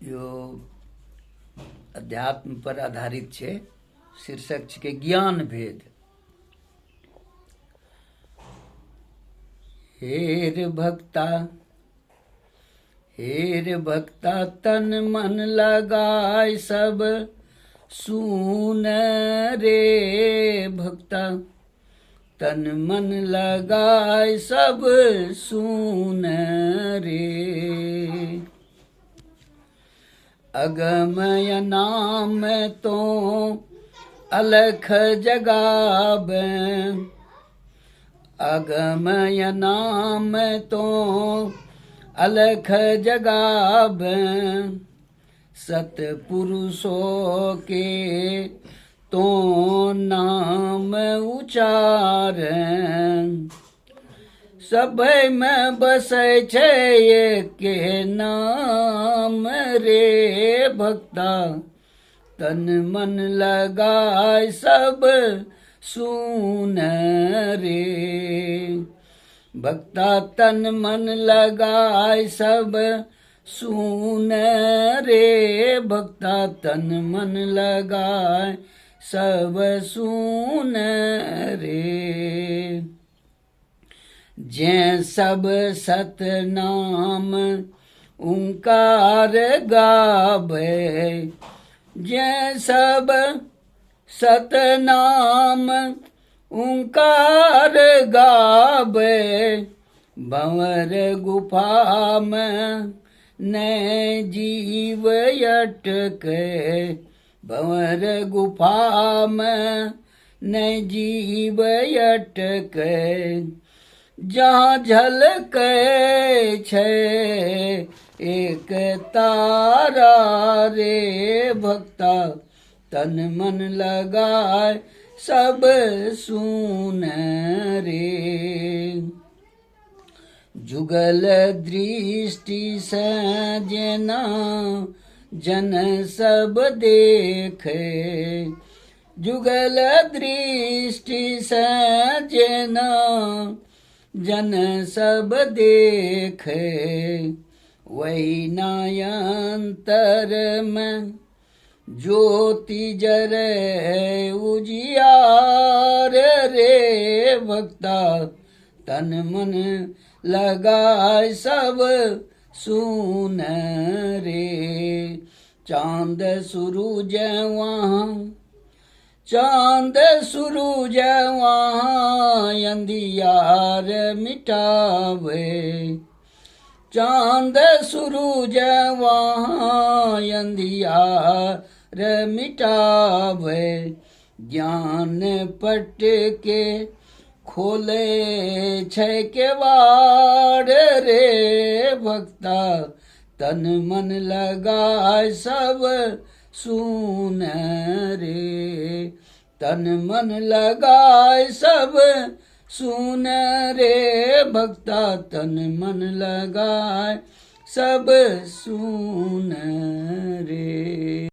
यो अध्यात्म पर आधारित छे। शीर्षक छे ज्ञान भेद। हेर भक्ता तन मन लगाय सब सुन रे भक्ता, तन मन लगाय सब सुन रे। अगमय नाम तो अलख जगावे, अगमय नाम तो अलख जगावे। सतपुरुषों के तो नाम उचारे, सभय में बसे छे एके नाम रे भक्ता। तन मन लगाय सब सुन रे भक्ता, तन मन लगाय सब सुन रे भक्ता, तन मन लगाय सब सुन रे। जै सब सत नाम ओंकार गावे, जै सब सत नाम ओंकार गावे। भंवर गुफा में नै जीव अटके, भंवर गुफा में नै जीव अटके। जहाँ झलके छे एक तारा रे भक्ता, तन मन लगाय सब सुन रे। जुगल दृष्टि से जेना जन सब देखे, जुगल दृष्टि से जेना जन सब देखे। वही नायंतर में ज्योति जरे उजियार रे भक्ता, तन मन लगाय सब सुन रे। चांद सूरज वहाँ, चांद सूरज वहाँ अंधियार मिटावे, चांद सूरज वहाँ अंधियार मिटावे। ज्ञान पट के खोले छे केवाड़ रे भक्ता, तन मन लगाय सब सुन रे। तन मन लगाय सब सुन रे भक्ता, तन मन लगाय सब सुन रे।